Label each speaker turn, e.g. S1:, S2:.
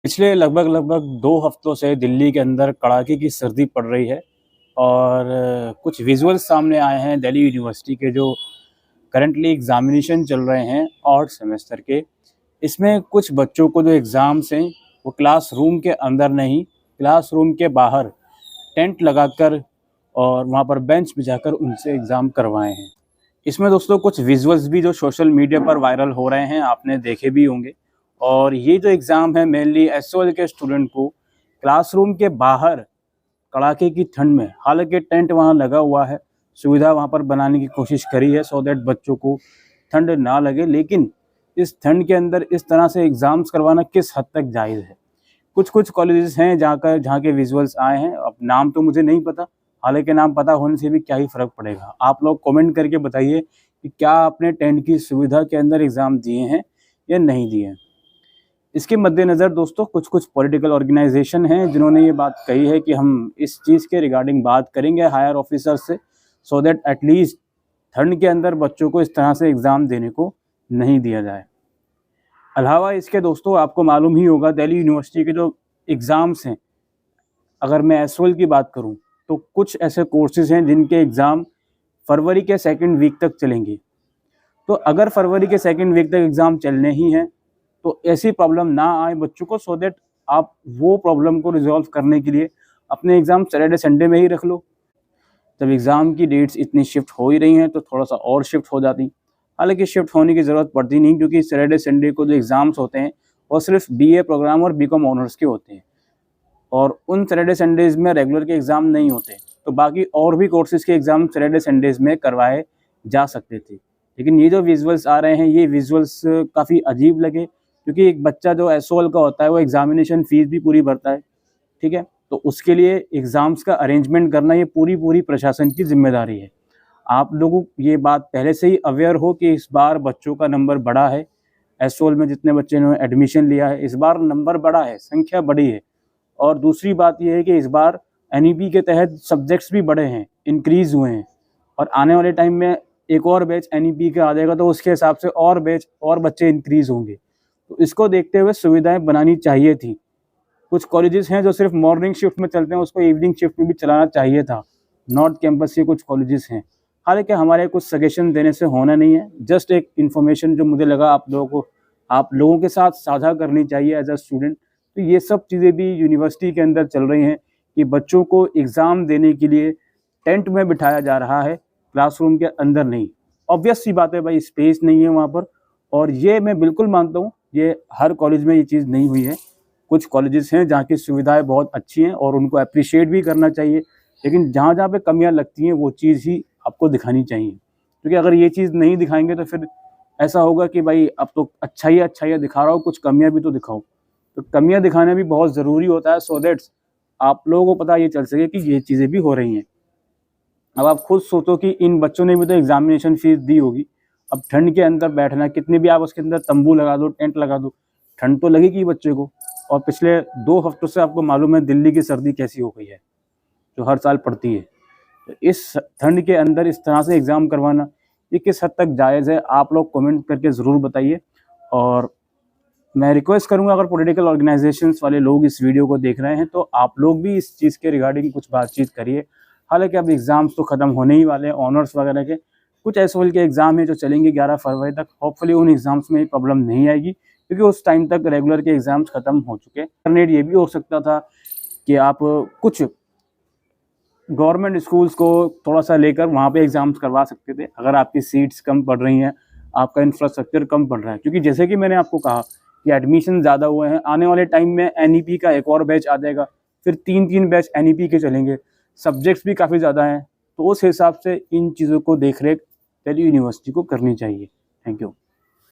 S1: पिछले लगभग 2 हफ्तों से दिल्ली के अंदर कड़ाके की सर्दी पड़ रही है और कुछ विजुअल्स सामने आए हैं दिल्ली यूनिवर्सिटी के जो करंटली एग्ज़ामिनेशन चल रहे हैं ऑड सेमेस्टर के। इसमें कुछ बच्चों को जो एग्ज़ाम्स हैं वो क्लासरूम के अंदर नहीं, क्लासरूम के बाहर टेंट लगाकर और वहाँ पर बेंच बिछाकर उनसे एग्ज़ाम करवाए हैं। इसमें दोस्तों कुछ विजुअल्स भी जो सोशल मीडिया पर वायरल हो रहे हैं, आपने देखे भी होंगे। और ये जो एग्ज़ाम है मेनली एसओएल के स्टूडेंट को क्लासरूम के बाहर कड़ाके की ठंड में, हालांकि टेंट वहाँ लगा हुआ है, सुविधा वहाँ पर बनाने की कोशिश करी है सो दैट बच्चों को ठंड ना लगे, लेकिन इस ठंड के अंदर इस तरह से एग्ज़ाम्स करवाना किस हद तक जायज़ है। कुछ कुछ कॉलेजेस हैं जहाँ के विजुअल्स आए हैं, अब नाम तो मुझे नहीं पता, हालांकि नाम पता होने से भी क्या ही फ़र्क पड़ेगा। आप लोग कमेंट करके बताइए कि क्या आपने टेंट की सुविधा के अंदर एग्ज़ाम दिए हैं या नहीं दिए हैं। इसके मद्देनज़र दोस्तों कुछ पॉलिटिकल ऑर्गेनाइजेशन हैं जिन्होंने ये बात कही है कि हम इस चीज़ के रिगार्डिंग बात करेंगे हायर ऑफिसर से, सो दैट एटलीस्ट ठंड के अंदर बच्चों को इस तरह से एग्ज़ाम देने को नहीं दिया जाए। अलावा इसके दोस्तों आपको मालूम ही होगा दिल्ली यूनिवर्सिटी के जो एग्ज़ाम्स हैं, अगर मैं एसओएल की बात करूं तो कुछ ऐसे कोर्सेज़ हैं जिनके एग्ज़ाम फरवरी के सेकंड वीक तक चलेंगे। तो अगर फरवरी के सेकंड वीक तक एग्ज़ाम चलने ही हैं तो ऐसी प्रॉब्लम ना आए बच्चों को, सो दैट आप वो प्रॉब्लम को रिज़ॉल्व करने के लिए अपने एग्ज़ाम सैटरडे संडे में ही रख लो। जब एग्ज़ाम की डेट्स इतनी शिफ्ट हो ही रही हैं तो थोड़ा सा और शिफ्ट हो जाती, हालांकि शिफ्ट होने की ज़रूरत पड़ती नहीं, क्योंकि सैटरडे संडे को जो एग्ज़ाम्स होते हैं वो सिर्फ बीए प्रोग्राम और बीकॉम ऑनर्स के होते हैं और उन सैटरडे संडेज़ में रेगुलर के एग्ज़ाम नहीं होते। तो बाकी और भी कोर्सेज़ के एग्ज़ाम सैटरडे संडेज़ में करवाए जा सकते थे। लेकिन ये जो विजुअल्स आ रहे हैं ये विजुअल्स काफ़ी अजीब लगे, क्योंकि एक बच्चा जो एसओएल का होता है वो एग्ज़ामिनेशन फ़ीस भी पूरी भरता है, ठीक है? तो उसके लिए एग्ज़ाम्स का अरेंजमेंट करना ये पूरी प्रशासन की ज़िम्मेदारी है। आप लोगों को ये बात पहले से ही अवेयर हो कि इस बार बच्चों का नंबर बढ़ा है, एसओएल में जितने बच्चे ने एडमिशन लिया है इस बार नंबर बढ़ा है, संख्या बढ़ी है। और दूसरी बात ये है कि इस बार एनईपी के तहत सब्जेक्ट्स भी बढ़े हैं, इंक्रीज़ हुए हैं और आने वाले टाइम में एक और बैच एनईपी का आ जाएगा तो उसके हिसाब से और बैच और बच्चे इंक्रीज़ होंगे। तो इसको देखते हुए सुविधाएं बनानी चाहिए थी। कुछ कॉलेजेस हैं जो सिर्फ मॉर्निंग शिफ्ट में चलते हैं, उसको इवनिंग शिफ्ट में भी चलाना चाहिए था। नॉर्थ कैंपस के कुछ कॉलेजेस हैं, हालांकि हमारे कुछ सजेशन देने से होना नहीं है, जस्ट एक इन्फॉर्मेशन जो मुझे लगा आप लोगों के साथ साझा करनी चाहिए एज अ स्टूडेंट। तो ये सब चीज़ें भी यूनिवर्सिटी के अंदर चल रही हैं कि बच्चों को एग्ज़ाम देने के लिए टेंट में बिठाया जा रहा है, क्लासरूम के अंदर नहीं। ऑब्वियस सी बात है भाई, स्पेस नहीं है वहाँ पर, और ये मैं बिल्कुल मानता हूँ ये हर कॉलेज में ये चीज़ नहीं हुई है। कुछ कॉलेजेस हैं जहाँ की सुविधाएं बहुत अच्छी हैं और उनको अप्रिशिएट भी करना चाहिए, लेकिन जहाँ पे कमियाँ लगती हैं वो चीज़ ही आपको दिखानी चाहिए, क्योंकि अगर ये चीज़ नहीं दिखाएंगे तो फिर ऐसा होगा कि भाई अब तो अच्छाइयाँ दिखा रहा हो, कुछ कमियाँ भी तो दिखाओ। तो कमियाँ दिखाना भी बहुत ज़रूरी होता है, सो दैट आप लोगों को पता ये चल सके कि ये चीज़ें भी हो रही हैं। अब आप खुद सोचो कि इन बच्चों ने भी तो एग्ज़ामिनेशन फ़ीस दी होगी, अब ठंड के अंदर बैठना, कितने भी आप उसके अंदर तंबू लगा दो, टेंट लगा दो, ठंड तो लगेगी बच्चे को। और पिछले 2 हफ्तों से आपको मालूम है दिल्ली की सर्दी कैसी हो गई है, जो हर साल पड़ती है। तो इस ठंड के अंदर इस तरह से एग्ज़ाम करवाना ये किस हद तक जायज़ है, आप लोग कमेंट करके ज़रूर बताइए। और मैं रिक्वेस्ट करूँगा, अगर पॉलिटिकल ऑर्गेनाइजेशंस वाले लोग इस वीडियो को देख रहे हैं तो आप लोग भी इस चीज़ के रिगार्डिंग कुछ बातचीत करिए। हालांकि अब एग्ज़ाम्स तो ख़त्म होने ही वाले हैं, ऑनर्स वगैरह के कुछ एसओएल के एग्ज़ाम हैं जो चलेंगे 11 फरवरी तक। होपफुली उन एग्ज़ाम्स में प्रॉब्लम नहीं आएगी, क्योंकि उस टाइम तक रेगुलर के एग्ज़ाम्स ख़त्म हो चुके हैं। अल्टरनेट ये भी हो सकता था कि आप कुछ गवर्नमेंट स्कूल्स को थोड़ा सा लेकर वहाँ पे एग्ज़ाम्स करवा सकते थे, अगर आपकी सीट्स कम पड़ रही हैं, आपका इंफ्रास्ट्रक्चर कम पड़ रहा है। क्योंकि जैसे कि मैंने आपको कहा कि एडमिशन ज़्यादा हुए हैं, आने वाले टाइम में एनईपी का एक और बैच आ जाएगा, फिर 3-3 बैच एनईपी के चलेंगे, सब्जेक्ट्स भी काफ़ी ज़्यादा हैं। तो उस हिसाब से इन चीज़ों को देख रेख दिल्ली यूनिवर्सिटी को करनी चाहिए। Thank you.